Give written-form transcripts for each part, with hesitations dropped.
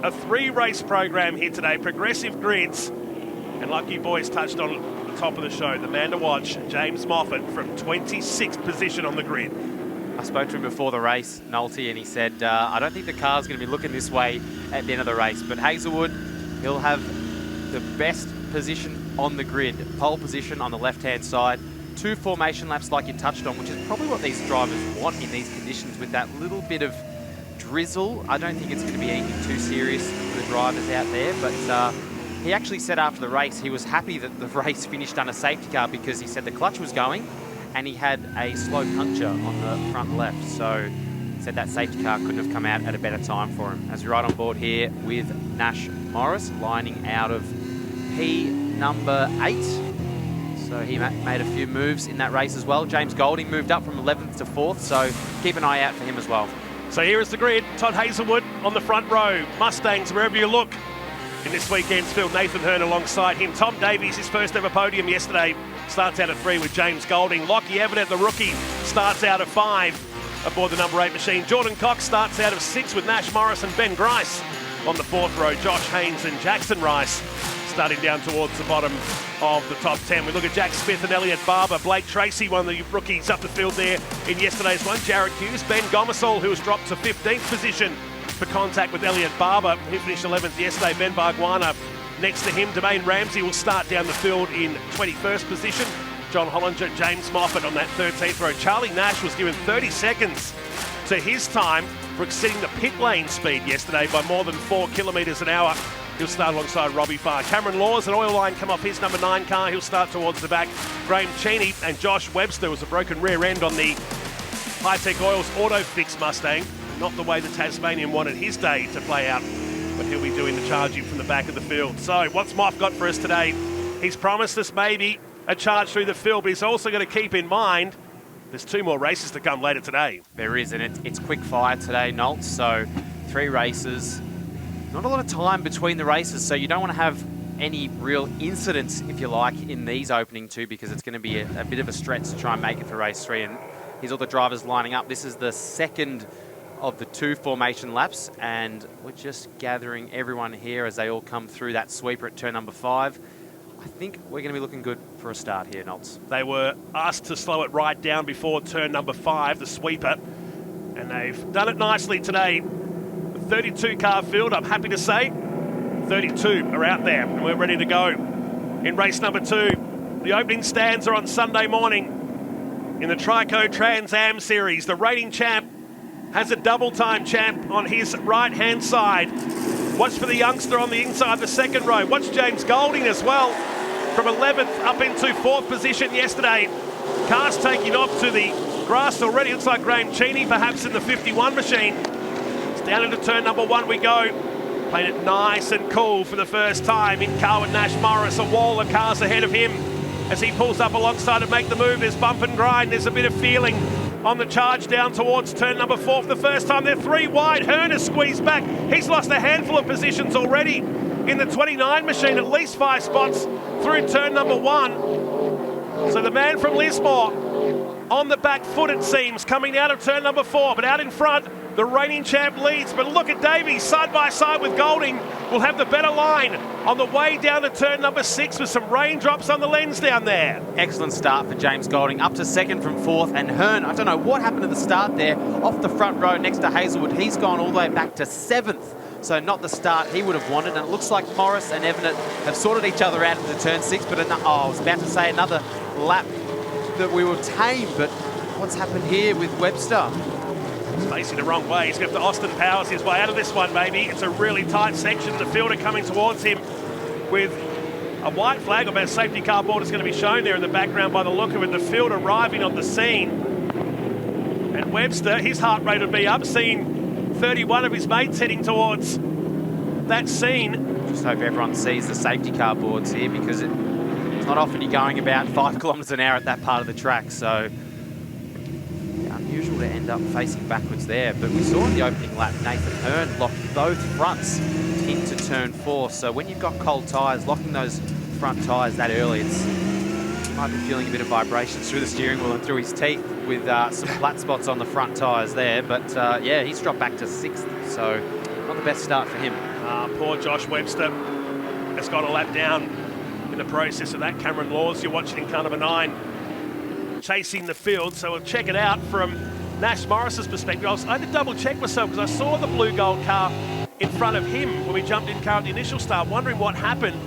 a 3-race program here today, progressive grids. And like you boys touched on at the top of the show, the man to watch, James Moffat, from 26th position on the grid. I spoke to him before the race, Naulty, and he said, I don't think the car's going to be looking this way at the end of the race. But Hazelwood, he'll have the best position on the grid. Pole position on the left-hand side. 2 formation laps like you touched on, which is probably what these drivers want in these conditions with that little bit of drizzle. I don't think it's going to be anything too serious for the drivers out there, but he actually said after the race he was happy that the race finished on a safety car because he said the clutch was going and he had a slow puncture on the front left. So he said that safety car couldn't have come out at a better time for him. As we ride on board here with Nash Morris, lining out of P number 8. So he made a few moves in that race as well. James Golding moved up from 11th to 4th, so keep an eye out for him as well. So here is the grid. Todd Hazelwood on the front row. Mustangs, wherever you look in this weekend's field. Nathan Hearn alongside him. Tom Davies, his first ever podium yesterday, starts out at 3 with James Golding. Lockie Evanet, the rookie, starts out at 5 aboard the number 8 machine. Jordan Cox starts out of 6 with Nash Morris and Ben Grice on the 4th row. Josh Haynes and Jackson Rice starting down towards the bottom of the top 10. We look at Jack Smith and Elliot Barber. Blake Tracy, one of the rookies up the field there in yesterday's one. Jared Hughes, Ben Gomersall, who was dropped to 15th position for contact with Elliot Barber, who finished 11th yesterday. Ben Barguana next to him. Domain Ramsey will start down the field in 21st position. John Hollinger, James Moffat on that 13th row. Charlie Nash was given 30 seconds to his time for exceeding the pit lane speed yesterday by more than 4 kilometres an hour. He'll start alongside Robbie Farr. Cameron Laws, an oil line come off his number 9 car. He'll start towards the back. Graham Cheney and Josh Webster was a broken rear end on the High-Tech Oils Auto Fix Mustang. Not the way the Tasmanian wanted his day to play out, but he'll be doing the charging from the back of the field. So what's Moff got for us today? He's promised us maybe a charge through the field, but he's also going to keep in mind there's 2 more races to come later today. There is, and it's quick fire today, Nolt. So 3 races. Not a lot of time between the races, so you don't want to have any real incidents, if you like, in these opening 2 because it's going to be a bit of a stretch to try and make it for race 3. And here's all the drivers lining up. This is the second of the 2 formation laps, and we're just gathering everyone here as they all come through that sweeper at turn number 5. I think we're going to be looking good for a start here, Nolts. They were asked to slow it right down before turn number 5, the sweeper, and they've done it nicely today. 32 car field, I'm happy to say. 32 are out there and we're ready to go. In race number 2, the opening stands are on Sunday morning in the Trico Trans Am Series. The reigning champ has a double time champ on his right hand side. Watch for the youngster on the inside, the 2nd row. Watch James Golding as well, from 11th up into 4th position yesterday. Cars taking off to the grass already. Looks like Graham Cheney perhaps in the 51 machine. Down into turn number 1 we go. Playing it nice and cool for the first time in car with Nash Morris. A wall of cars ahead of him as he pulls up alongside to make the move. There's bump and grind. There's a bit of feeling on the charge down towards turn number 4 for the first time. They're 3 wide. Hearn has squeezed back. He's lost a handful of positions already in the 29 machine. At least 5 spots through turn number 1. So the man from Lismore on the back foot, it seems, coming out of turn number 4, but out in front, the reigning champ leads. But look at Davies side by side with Golding. Will have the better line on the way down to turn number 6 with some raindrops on the lens down there. Excellent start for James Golding, up to 2nd from 4th. And Hearn, I don't know what happened at the start there, off the front row next to Hazelwood. He's gone all the way back to 7th. So not the start he would have wanted. And it looks like Morris and Evanet have sorted each other out into turn 6. But I was about to say another lap that we were tame, but what's happened here with Webster? He's facing the wrong way. He's got to Austin Powers his way out of this one, maybe. It's a really tight section. The fielder coming towards him with a white flag. About a safety car board is going to be shown there in the background by the look of it. The field arriving on the scene. And Webster, his heart rate would be up, seeing 31 of his mates heading towards that scene. Just hope everyone sees the safety car boards here, because it's not often you're going about 5 kilometres an hour at that part of the track. So unusual to end up facing backwards there, but we saw in the opening lap Nathan Hearn locked both fronts into turn 4. So when you've got cold tyres, locking those front tyres that early, might be feeling a bit of vibrations through the steering wheel and through his teeth with some flat spots on the front tyres there. But yeah, he's dropped back to 6th, so not the best start for him. Poor Josh Webster has got a lap down in the process of that. Cameron Laws, you're watching in Carnival 9, chasing the field. So we'll check it out from Nash Morris's perspective. I had to double check myself because I saw the blue gold car in front of him when we jumped in car at the initial start, wondering what happened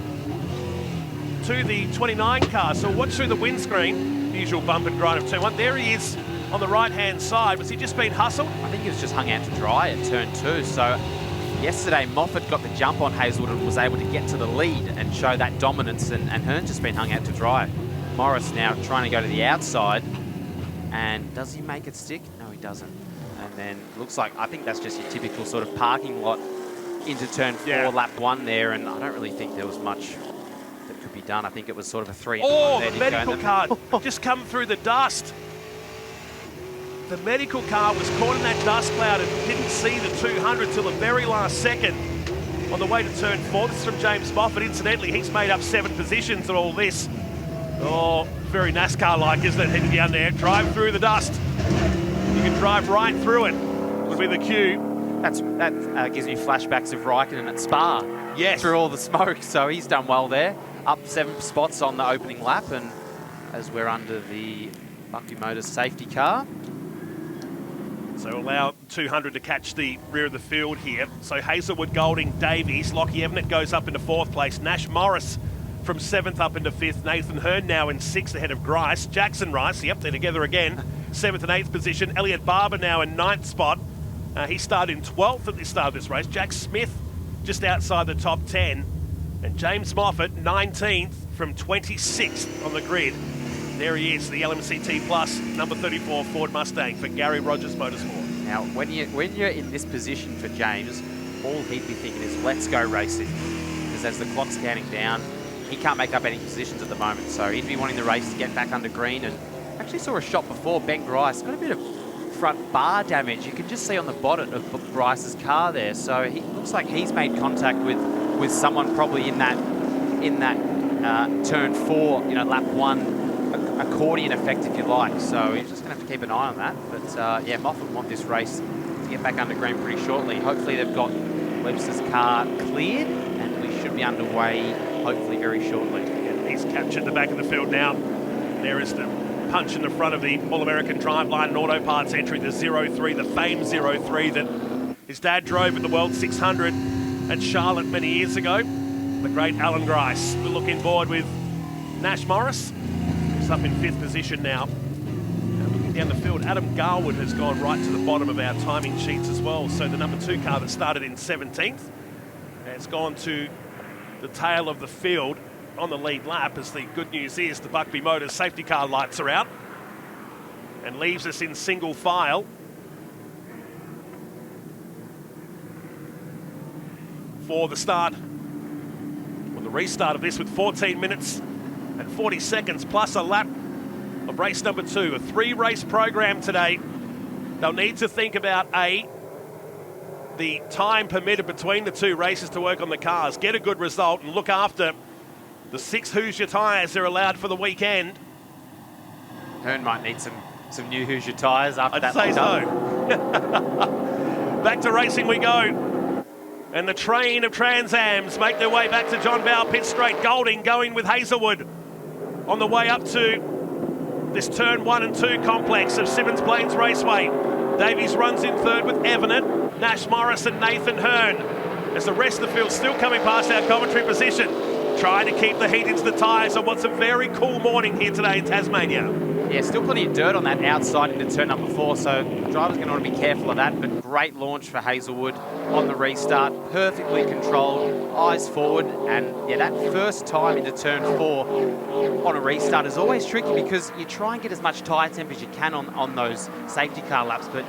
to the 29 car. So we'll watch through the windscreen, the usual bump and grind of turn 1. There he is on the right-hand side. Was he just been hustled? I think he was just hung out to dry at turn 2. So yesterday, Moffat got the jump on Hazelwood and was able to get to the lead and show that dominance, and Hearn's just been hung out to dry. Morris now trying to go to the outside, and does he make it stick? No, he doesn't. And then looks like, I think that's just your typical sort of parking lot into turn 4, lap 1 there, and I don't really think there was much that could be done. I think it was sort of a 3. Oh, the medical car just come through the dust. The medical car was caught in that dust cloud and didn't see the 200 till the very last second on the way to turn 4. This is from James Moffat. Incidentally, he's made up 7 positions in all this. Oh, very NASCAR-like, isn't it? Heading down there, drive through the dust. You can drive right through it with a cue. That gives me flashbacks of Raikkonen at Spa. Yes. Through all the smoke, so he's done well there. Up 7 spots on the opening lap, and as we're under the Buckley Motors safety car. So allow 200 to catch the rear of the field here. So Hazelwood, Golding, Davies, Lockie Evanet goes up into 4th place. Nash Morris from 7th up into 5th. Nathan Hearn now in 6th ahead of Grice. Jackson Rice, yep, they're together again. 7th and 8th position. Elliot Barber now in 9th spot. He started in 12th at the start of this race. Jack Smith just outside the top 10. And James Moffat, 19th from 26th on the grid. There he is, the LMCT Plus, number 34 Ford Mustang for Gary Rogers Motorsport. Now, when you're in this position for James, all he'd be thinking is, let's go racing. Because as the clock's counting down, he can't make up any positions at the moment. So he'd be wanting the race to get back under green. And actually saw a shot before, Ben Grice got a bit of front bar damage. You can just see on the bonnet of Grice's car there. So he looks like he's made contact with someone probably in that turn 4, lap 1 accordion effect, if you like. So he's just going to have to keep an eye on that. But yeah, Moffat want this race to get back under green pretty shortly. Hopefully they've got Webster's car cleared, and we should be underway hopefully very shortly. And he's captured the back of the field now. There is the punch in the front of the All-American Driveline and Auto Parts entry, the 03, the famed 03 that his dad drove at the World 600 at Charlotte many years ago. The great Alan Grice. We'll look inboard with Nash Morris. He's up in 5th position now. Looking down the field, Adam Garwood has gone right to the bottom of our timing sheets as well. So the number 2 car that started in 17th has gone to the tail of the field on the lead lap, as the good news is the Buckley Motors safety car lights are out and leaves us in single file for the start, or the restart of this, with 14 minutes and 40 seconds plus a lap of race number 2. A 3-race program today. They'll need to think about the time permitted between the 2 races to work on the cars, get a good result, and look after the 6 Hoosier tyres they're allowed for the weekend. Hearn might need some new Hoosier tyres after that. I'd say so. Back to racing we go. And the train of Trans Ams make their way back to John Bowe pit straight. Golding going with Hazelwood on the way up to this turn 1 and 2 complex of Symmons Plains Raceway. Davies runs in 3rd with Evanet, Nash Morris and Nathan Hearn, as the rest of the field still coming past our commentary position, trying to keep the heat into the tyres on what's a very cool morning here today in Tasmania. Yeah, still plenty of dirt on that outside into turn number 4, so the driver's going to want to be careful of that, but great launch for Hazelwood on the restart, perfectly controlled, eyes forward, and yeah, that first time into turn 4 on a restart is always tricky because you try and get as much tyre temp as you can on those safety car laps, but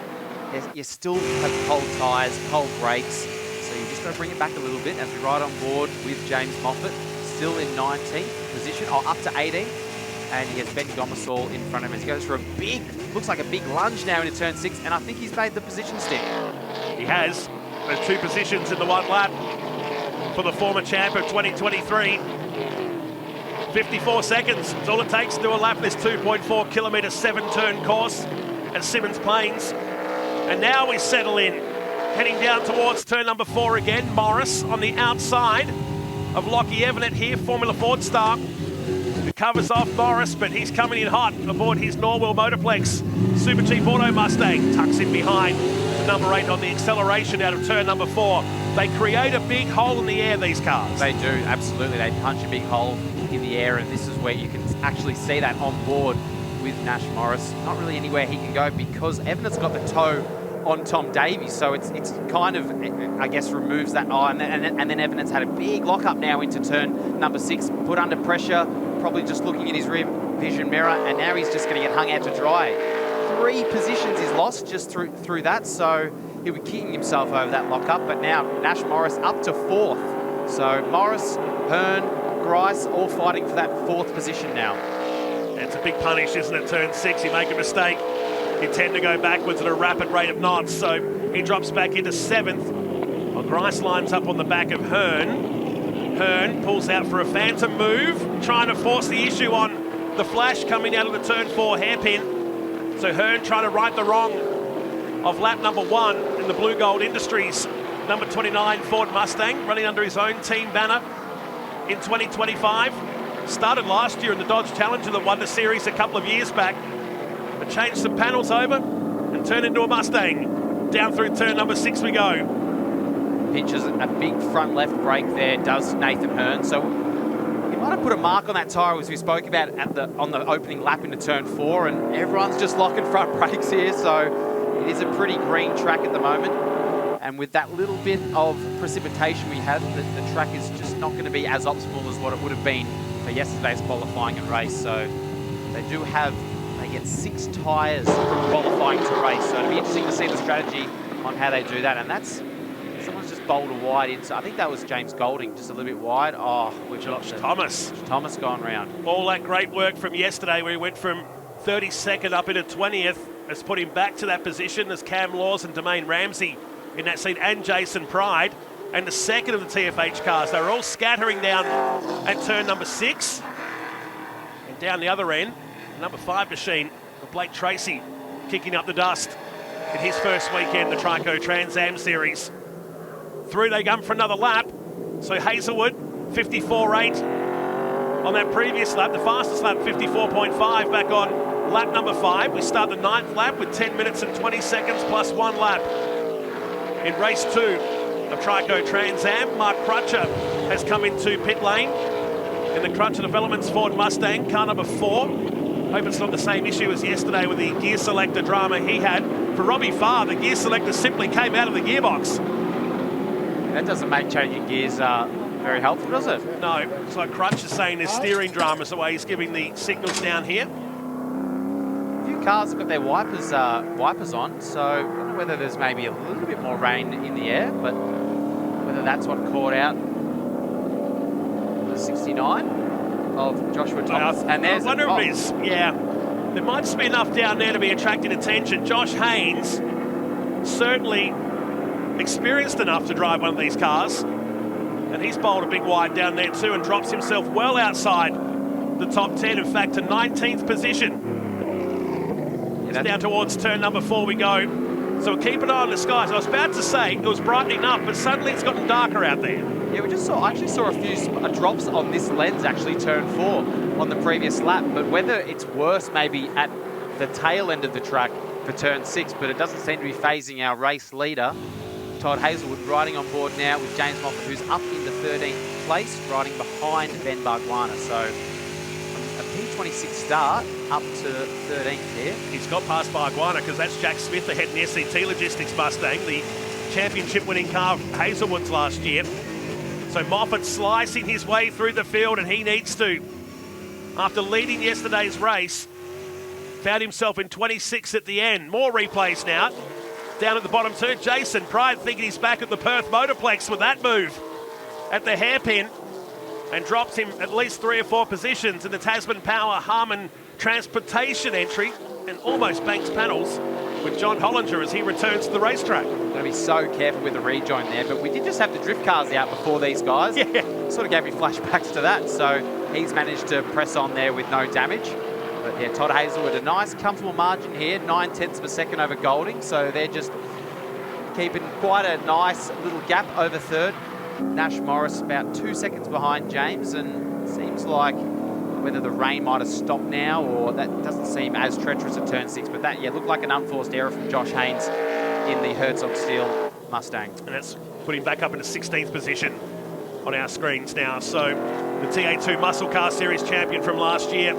you still have cold tyres, cold brakes, so you just got to bring it back a little bit as we ride on board with James Moffat, still in 19th position, or up to 18th. And he has Ben Gomersall in front of him as he goes for a big, looks like a big lunge now into turn 6, and I think he's made the position stick. He has. There's 2 positions in the 1 lap for the former champ of 2023. 54 seconds, it's all it takes to do a lap this 2.4 kilometre 7-turn course at Symmons Plains. And now we settle in Heading down towards turn number 4 again. Morris on the outside of Lockie Evanet here, Formula Ford star. Who covers off Morris, but he's coming in hot aboard his Norwell Motorplex Super Cheap Auto Mustang. Tucks in behind the number 8 on the acceleration out of turn number 4. They create a big hole in the air, these cars. They do, absolutely. They punch a big hole in the air, and this is where you can actually see that on board with Nash Morris. Not really anywhere he can go because Evanet's got the toe on Tom Davies, so it's kind of, I guess, removes that eye, and then Evanet's had a big lockup now into turn number 6, put under pressure, probably just looking in his rear vision mirror, and now he's just going to get hung out to dry. 3 positions he's lost just through that, so he'll be kicking himself over that lockup, but now Nash Morris up to 4th. So Morris, Hearn, Grice all fighting for that 4th position now. It's a big punish, isn't it? Turn 6, you make a mistake, you tend to go backwards at a rapid rate of knots, so he drops back into 7th. Well, Grice lines up on the back of Hearn. Hearn pulls out for a phantom move, trying to force the issue on the Flash coming out of the turn 4 hairpin. So Hearn trying to right the wrong of lap number 1 in the Blue Gold Industries number 29 Ford Mustang, running under his own team banner in 2025. Started last year in the Dodge Challenger that won the series a couple of years back, but changed some panels over and turned into a Mustang. Down through turn number 6 we go. Pinches a big front left brake there, does Nathan Hearn. So he might have put a mark on that tyre, as we spoke about on the opening lap into turn 4, and everyone's just locking front brakes here. So it is a pretty green track at the moment. And with that little bit of precipitation we had, the track is just not going to be as optimal as what it would have been for yesterday's qualifying and race. So they get 6 tyres from qualifying to race. So it'll be interesting to see the strategy on how they do that. And that's, someone's just bowled a wide into, I think that was James Golding, just a little bit wide. Oh, we've got Thomas gone round. All that great work from yesterday where he went from 32nd up into 20th has put him back to that position as Cam Laws and Domain Ramsey in that seat, and Jason Pride, and the second of the TFH cars. They were all scattering down at turn number 6. And down the other end, number 5 machine, Blake Tracy, kicking up the dust in his first weekend, the Trico Trans Am Series. Through they come for another lap. So Hazelwood, 54.8 on that previous lap. The fastest lap, 54.5 back on lap number 5. We start the 9th lap with 10 minutes and 20 seconds plus 1 lap. In race 2 of Trico Trans Am, Mark Crutcher has come into pit lane in the Crutcher Developments Ford Mustang, car number 4. Hope it's not the same issue as yesterday with the gear selector drama he had. For Robbie Farr, the gear selector simply came out of the gearbox. That doesn't make changing gears very helpful, does it? No, it's like Crutcher saying there's steering dramas the way he's giving the signals down here. A few cars have got their wipers on, so I don't know whether there's maybe a little bit more rain in the air, but whether that's what caught out the 69 of Joshua Thomas. And there's I wonder if it's, yeah, there might just be enough down there to be attracting attention. Josh Haynes, certainly experienced enough to drive one of these cars, and he's bowled a big wide down there too and drops himself well outside the top 10, in fact to 19th position. Down towards turn number 4 we go. So we'll keep an eye on the skies. I was about to say it was brightening up, but suddenly it's gotten darker out there. Yeah, I actually saw a few drops on this lens, actually, turn 4 on the previous lap. But whether it's worse maybe at the tail end of the track for turn 6, but it doesn't seem to be phasing our race leader. Todd Hazelwood riding on board now with James Moffat, who's up in the 13th place, riding behind Ben Barguana. So from a P26 start up to 13th here. He's got past Barguana because that's Jack Smith ahead in the SCT Logistics Mustang, the championship-winning car of Hazelwood's last year. So Moffat slicing his way through the field, and he needs to. After leading yesterday's race, found himself in 26 at the end. More replays now. Down at the bottom turn, Jason Pride thinking he's back at the Perth Motorplex with that move at the hairpin, and drops him at least 3 or 4 positions in the Tasman Power Harman Transportation entry, and almost banks panels with John Hollinger as he returns to the racetrack. Got to be so careful with the rejoin there, but we did just have the drift cars out before these guys. Yeah. Sort of gave me flashbacks to that, so he's managed to press on there with no damage. But yeah, Todd Hazelwood, a nice comfortable margin here, 9/10 of a second over Golding, so they're just keeping quite a nice little gap over third. Nash Morris about 2 seconds behind James, and seems like whether the rain might have stopped now or that doesn't seem as treacherous at turn 6, but that, yeah, looked like an unforced error from Josh Haynes in the Herzog Steel Mustang. And that's put him back up into 16th position on our screens now. So the TA2 Muscle Car Series champion from last year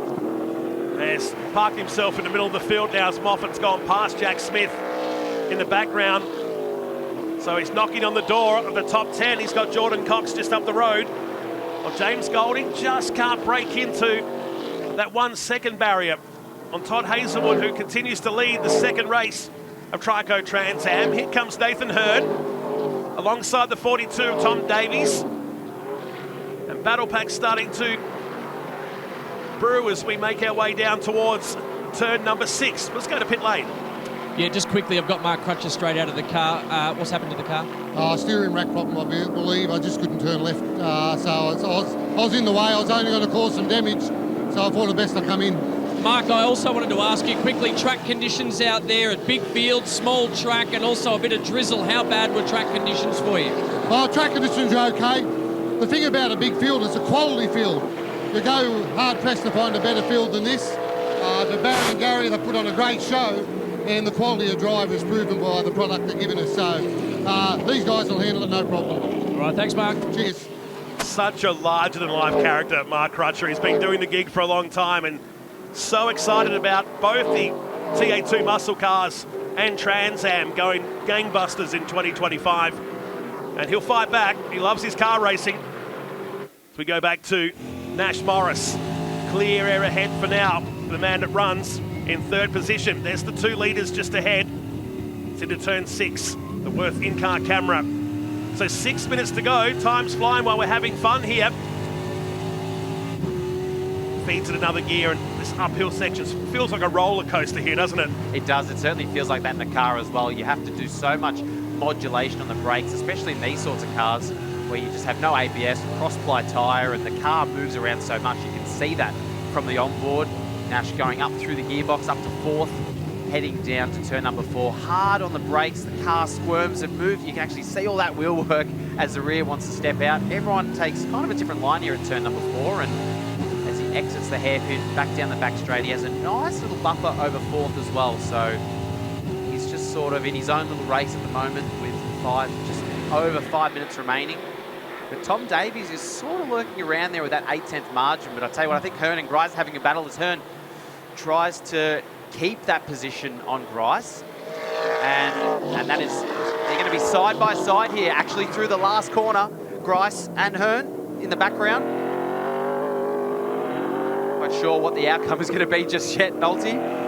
has parked himself in the middle of the field now as Moffat's gone past Jack Smith in the background. So he's knocking on the door of the top 10. He's got Jordan Cox just up the road. Well, James Golding just can't break into that 1 second barrier on Todd Hazelwood, who continues to lead the second race of Trico Trans Am. Here comes Nathan Hearn alongside the 42 of Tom Davies. And Battle Pack starting to brew as we make our way down towards turn number 6. Let's go to pit lane. Yeah, just quickly, I've got Mark Crutcher straight out of the car. What's happened to the car? Steering rack problem, I believe. I just couldn't turn left, so I was in the way. I was only going to cause some damage, so I thought it best I come in. Mark, I also wanted to ask you quickly, track conditions out there at big field, small track, and also a bit of drizzle. How bad were track conditions for you? Oh, track conditions are okay. The thing about a big field, it's a quality field. You go hard-pressed to find a better field than this. The Barron and Gary, they put on a great show, and the quality of drive is proven by the product they're giving us. So these guys will handle it no problem. All right, thanks, Mark. Cheers. Such a larger-than-life character, Mark Crutcher. He's been doing the gig for a long time and so excited about both the TA2 muscle cars and Trans Am going gangbusters in 2025. And he'll fight back. He loves his car racing. As we go back to Nash Morris. Clear air ahead for now. The man that runs in third position. There's the 2 leaders just ahead. It's into turn 6. The Worth in-car camera. So 6 minutes to go. Time's flying while we're having fun here. Feeds in another gear, and this uphill section feels like a roller coaster here, doesn't it? It does. It certainly feels like that in the car as well. You have to do so much modulation on the brakes, especially in these sorts of cars where you just have no ABS, cross-ply tyre, and the car moves around so much. You can see that from the onboard. Nash going up through the gearbox up to 4th, heading down to turn number 4. Hard on the brakes, the car squirms and moves. You can actually see all that wheel work as the rear wants to step out. Everyone takes kind of a different line here at turn number 4, and as he exits the hairpin back down the back straight, he has a nice little buffer over 4th as well. So he's just sort of in his own little race at the moment with just over 5 minutes remaining. But Tom Davies is sort of lurking around there with that 8/10 margin. But I tell you what, I think Hearn and Grice are having a battle as Hearn tries to keep that position on Grice. And that is, they're going to be side by side here, actually through the last corner. Grice and Hearn in the background. Not sure what the outcome is going to be just yet, Naulty.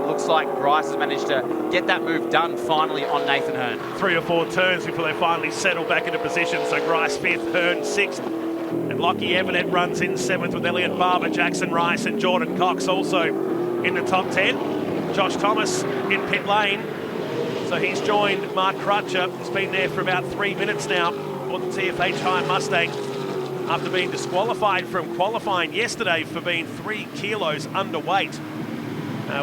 Looks like Grice has managed to get that move done finally on Nathan Hearn. 3 or 4 turns before they finally settle back into position. So Grice 5th, Hearn 6th. And Lockie Everett runs in 7th with Elliot Barber, Jackson Rice and Jordan Cox also in the top 10. Josh Thomas in pit lane. So he's joined Mark Crutcher. He's been there for about 3 minutes now on the TFH High Mustang after being disqualified from qualifying yesterday for being 3 kilos underweight.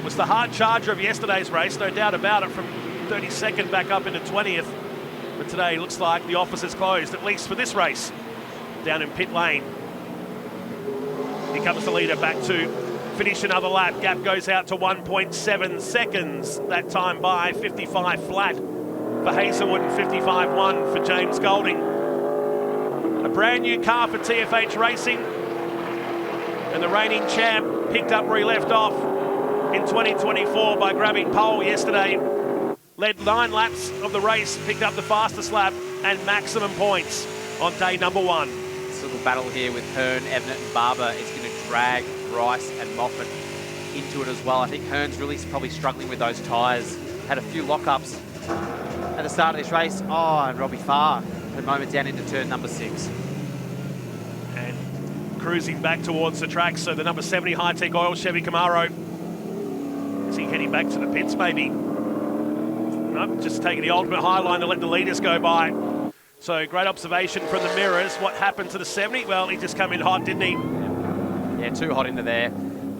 Was the hard charger of yesterday's race, no doubt about it, from 32nd back up into 20th. But today looks like the office is closed, at least for this race, down in pit lane. Here comes the leader back to finish another lap. Gap goes out to 1.7 seconds. That time by 55 flat for Hazelwood and 55.1 for James Golding. A brand new car for TFH Racing. And the reigning champ picked up where he left off in 2024 by grabbing pole yesterday. Led 9 laps of the race, picked up the fastest lap and maximum points on day number 1. This little battle here with Hearn, Evnett and Barber is going to drag Rice and Moffat into it as well. I think Hearn's really probably struggling with those tyres. Had a few lockups at the start of this race. Oh, and Robbie Farr at the moment down into turn number 6. And cruising back towards the track. So the number 70 High-Tech Oil Chevy Camaro. Is he heading back to the pits maybe? Nope, just taking the ultimate high line to let the leaders go by. So great observation from the mirrors. What happened to the 70? Well, he just come in hot, didn't he? Yeah, too hot into there.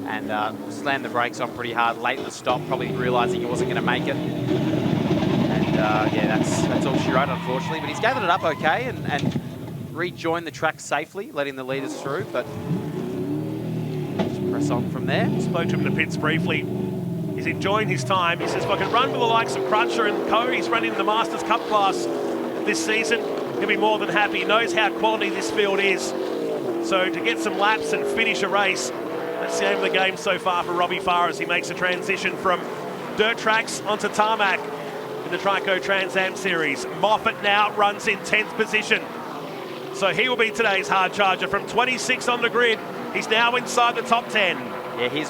And slammed the brakes on pretty hard late in the stop, probably realising he wasn't going to make it. And yeah, that's all she wrote, unfortunately. But he's gathered it up okay and rejoined the track safely, letting the leaders through. But just press on from there. Spoke to him in the pits briefly. He's enjoying his time. He says, if I can run with the likes of Crutcher and co, he's running in the Masters Cup class this season, he'll be more than happy. He knows how quality this field is. So to get some laps and finish a race, that's the aim of the game so far for Robbie Farr as he makes a transition from dirt tracks onto tarmac in the Trico Trans Am Series. Moffat now runs in 10th position. So he will be today's hard charger. From 26 on the grid, he's now inside the top 10. Yeah, here's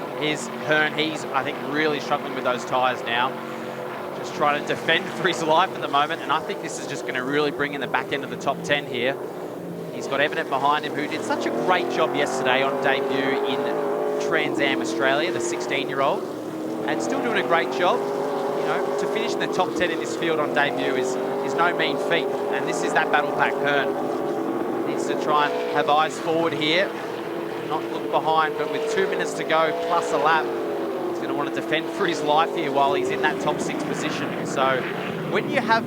Hearn. He's, I think, really struggling with those tyres now. Just trying to defend for his life at the moment, and I think this is just going to really bring in the back end of the top 10 here. He's got Evident behind him, who did such a great job yesterday on debut in Trans Am Australia, the 16-year-old, and still doing a great job. You know, to finish in the top 10 in this field on debut is no mean feat, and this is that battle pack. Hearn needs to try and have eyes forward here, not look behind, but with 2 minutes to go plus a lap, he's going to want to defend for his life here while he's in that top 6 position. So when you have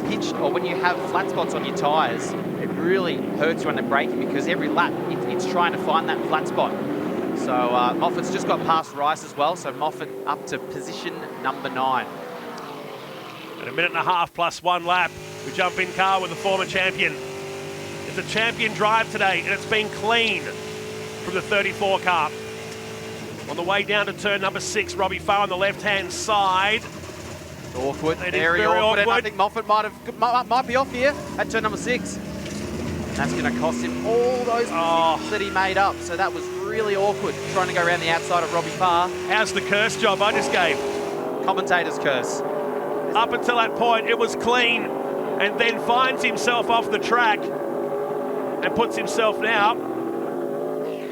pitch or when you have flat spots on your tyres, it really hurts you on the braking because every lap it's trying to find that flat spot. So Moffat's just got past Rice as well, so Moffat up to position number 9. And a minute and a half plus 1 lap. We jump in car with the former champion. It's a champion drive today, and it's been clean from the 34 car. On the way down to turn number 6, Robbie Farr on the left-hand side. Awkward, very awkward. And I think Moffat might be off here at turn number 6. And that's going to cost him all those positions that he made up. So that was really awkward, trying to go around the outside of Robbie Farr. How's the curse job I just gave? Commentator's curse. Up until that point, it was clean, and then finds himself off the track and puts himself now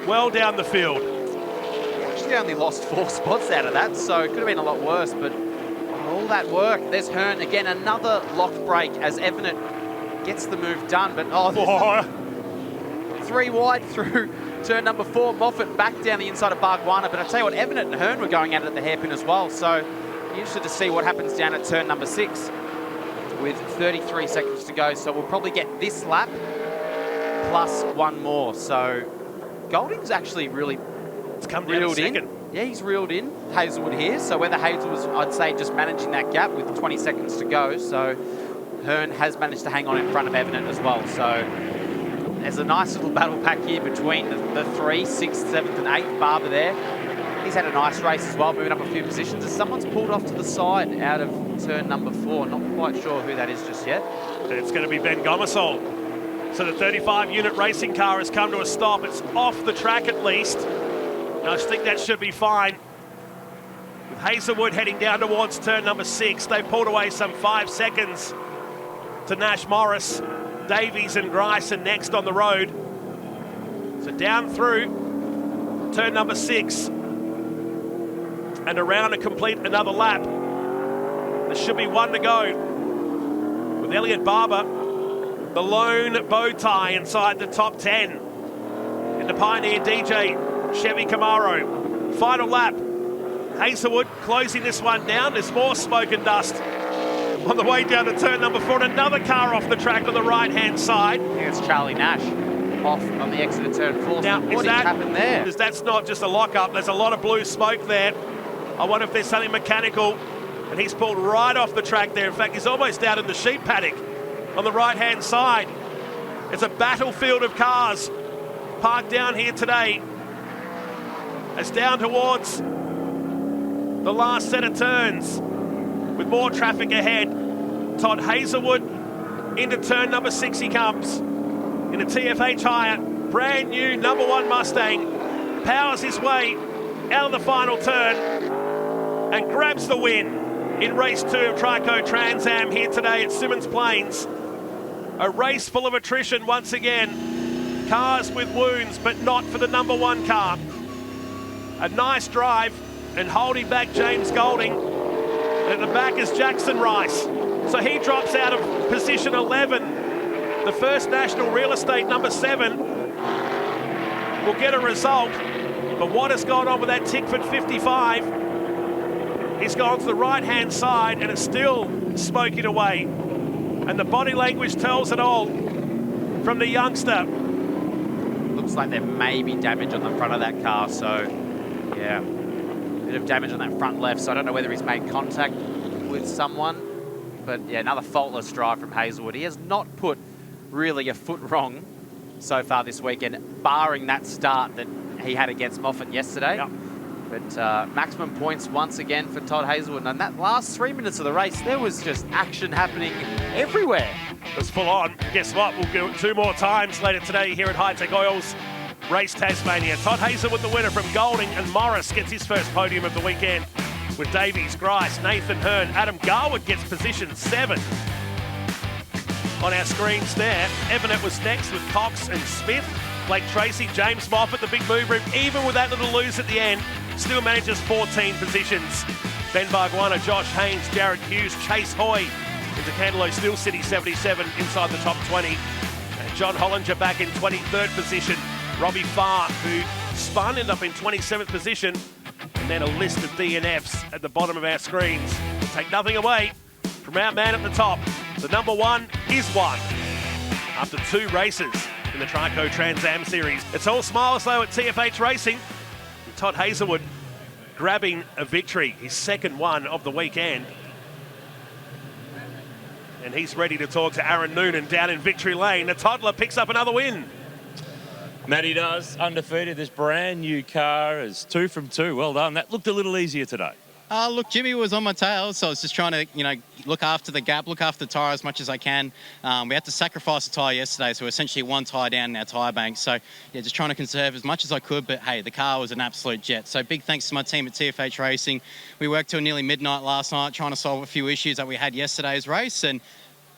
well down the field. He actually only lost 4 spots out of that, so it could have been a lot worse, but all that work. There's Hearn again, another locked break as Evident gets the move done, but 3 wide through turn number 4. Moffat back down the inside of Bargwana, but I tell you what, Evident and Hearn were going at it at the hairpin as well, so interested to see what happens down at turn number 6 with 33 seconds to go. So we'll probably get this lap plus 1 more. So Golding's actually really come reeled in. Yeah, he's reeled in Hazelwood here. So whether Hazelwood was, I'd say, just managing that gap with 20 seconds to go. So Hearn has managed to hang on in front of Evident as well. So there's a nice little battle pack here between the 3, 6th, 7th and 8th. Barber there. He's had a nice race as well, moving up a few positions. As someone's pulled off to the side out of turn number 4. Not quite sure who that is just yet. It's going to be Ben Gomersol. So the 35-unit racing car has come to a stop. It's off the track at least. And I think that should be fine. With Hazelwood heading down towards turn number 6, they pulled away some 5 seconds to Nash Morris. Davies and Grice are next on the road. So down through turn number 6. And around to complete another lap. There should be 1 to go. With Elliot Barber, the lone bow tie inside the top 10. In the Pioneer DJ Chevy Camaro. Final lap. Hazelwood closing this one down. There's more smoke and dust on the way down to turn number 4. And another car off the track on the right-hand side. I think it's Charlie Nash off on the exit of turn 4. Now, what happened there? That's not just a lock-up. There's a lot of blue smoke there. I wonder if there's something mechanical, and he's pulled right off the track there. In fact, he's almost down in the sheep paddock on the right-hand side. It's a battlefield of cars parked down here today. It's down towards the last set of turns with more traffic ahead. Todd Hazelwood into turn number 6 he comes in a TFH hire. Brand new number 1 Mustang. Powers his way out of the final turn and grabs the win in race 2 of Trico Trans Am here today at Symmons Plains. A race full of attrition once again. Cars with wounds, but not for the number 1 car. A nice drive and holding back James Golding. And at the back is Jackson Rice. So he drops out of position 11. The first national real estate number 7 will get a result. But what has gone on with that Tickford 55? He's gone to the right-hand side, and it's still smoking away. And the body language tells it all from the youngster. Looks like there may be damage on the front of that car, so yeah, a bit of damage on that front left. So I don't know whether he's made contact with someone, but yeah, another faultless drive from Hazelwood. He has not put really a foot wrong so far this weekend, barring that start that he had against Moffat yesterday. Yep. But maximum points once again for Todd Hazelwood. And that last 3 minutes of the race, there was just action happening everywhere. It was full on. Guess what? We'll do it 2 more times later today here at High Tech Oils Race Tasmania. Todd Hazelwood, the winner from Golding, and Morris gets his first podium of the weekend with Davies, Grice, Nathan Hearn. Adam Garwood gets position 7 on our screens there. Evanet was next with Cox and Smith. Blake Tracy, James Moffat, the big move room, even with that little lose at the end, still manages 14 positions. Ben Barguana, Josh Haynes, Jared Hughes, Chase Hoy into Candelo Steel City 77 inside the top 20. And John Hollinger back in 23rd position. Robbie Farr, who spun, ended up in 27th position. And then a list of DNFs at the bottom of our screens. Take nothing away from our man at the top. The number 1 is 1 after 2 races in the Trico Trans Am Series. It's all smiles though at TFH Racing. Todd Hazelwood grabbing a victory, his second one of the weekend. And he's ready to talk to Aaron Noonan down in Victory Lane. The toddler picks up another win. Matty does, undefeated. This brand new car is 2 from 2. Well done. That looked a little easier today. Look, Jimmy was on my tail, so I was just trying to, look after the gap, look after the tyre as much as I can. We had to sacrifice a tyre yesterday, so essentially 1 tyre down in our tyre bank. So, yeah, just trying to conserve as much as I could, but hey, the car was an absolute jet. So big thanks to my team at TFH Racing. We worked till nearly midnight last night trying to solve a few issues that we had yesterday's race, and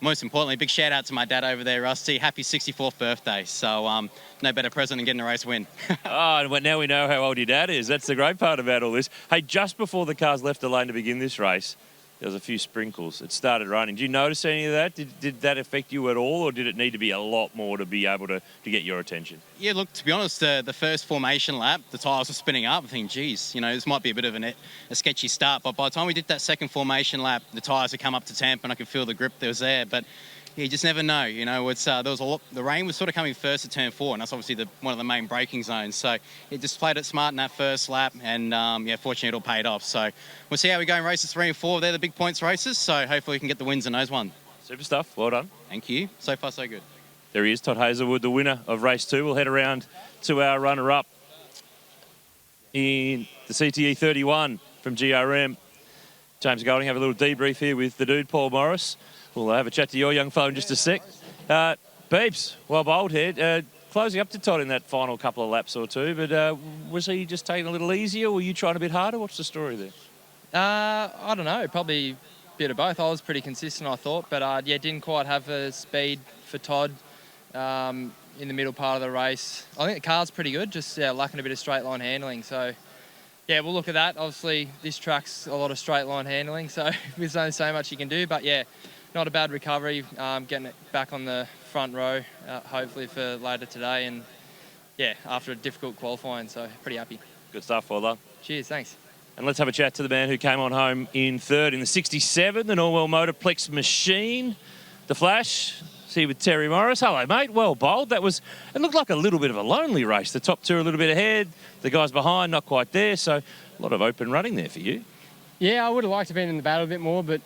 most importantly, big shout out to my dad over there, Rusty. Happy 64th birthday. So no better present than getting a race win. Oh, and now we know how old your dad is. That's the great part about all this. Hey, just before the cars left the lane to begin this race, there was a few sprinkles. It started raining. Did you notice any of that? Did that affect you at all, or did it need to be a lot more to be able to get your attention? Yeah, look, to be honest, the first formation lap, the tyres were spinning up. I think, geez, this might be a bit of a sketchy start. But by the time we did that second formation lap, the tyres had come up to temp and I could feel the grip that was there. But yeah, you just never know. It's there was a lot. The rain was sort of coming first at turn 4, and that's obviously one of the main braking zones. So it just played it smart in that first lap, and fortunately it all paid off. So we'll see how we go in races 3 and 4. They're the big points races. So hopefully we can get the wins in those one. Super stuff. Well done. Thank you. So far so good. There he is, Todd Hazelwood, the winner of race 2. We'll head around to our runner-up in the CTE 31 from GRM. James Golding, have a little debrief here with the dude, Paul Morris. We'll have a chat to your young fella in just a sec. Beeps, well bowled here. Closing up to Todd in that final couple of laps or 2, but was he just taking a little easier, or were you trying a bit harder? What's the story there? I don't know, probably a bit of both. I was pretty consistent, I thought, but didn't quite have the speed for Todd in the middle part of the race. I think the car's pretty good, just lacking a bit of straight line handling. So, yeah, we'll look at that. Obviously, this track's a lot of straight line handling, so there's only so much you can do, but yeah, not a bad recovery, getting it back on the front row, hopefully for later today, and yeah, after a difficult qualifying, so pretty happy. Good stuff, well done. Cheers, thanks. And let's have a chat to the man who came on home in 3rd in the 67, the Norwell Motorplex machine, the Flash. See with Terry Morris. Hello, mate. Well bowled. It looked like a little bit of a lonely race. The top 2 a little bit ahead, the guys behind not quite there, so a lot of open running there for you. Yeah, I would have liked to have been in the battle a bit more, but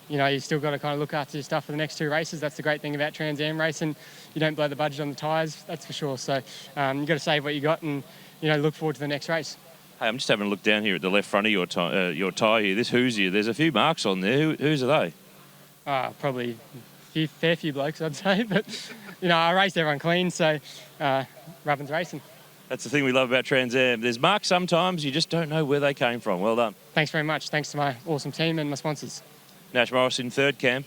you still got to kind of look after your stuff for the next 2 races. That's the great thing about Trans Am racing. You don't blow the budget on the tyres, that's for sure. So you've got to save what you got and look forward to the next race. Hey, I'm just having a look down here at the left front of your tyre here. This Hoosier, there's a few marks on there. Whose are they? Probably a fair few blokes, I'd say. But, I raced everyone clean, so Rubbin's racing. That's the thing we love about Trans Am. There's marks sometimes, you just don't know where they came from. Well done. Thanks very much. Thanks to my awesome team and my sponsors. Nash Morris in 3rd, Cam.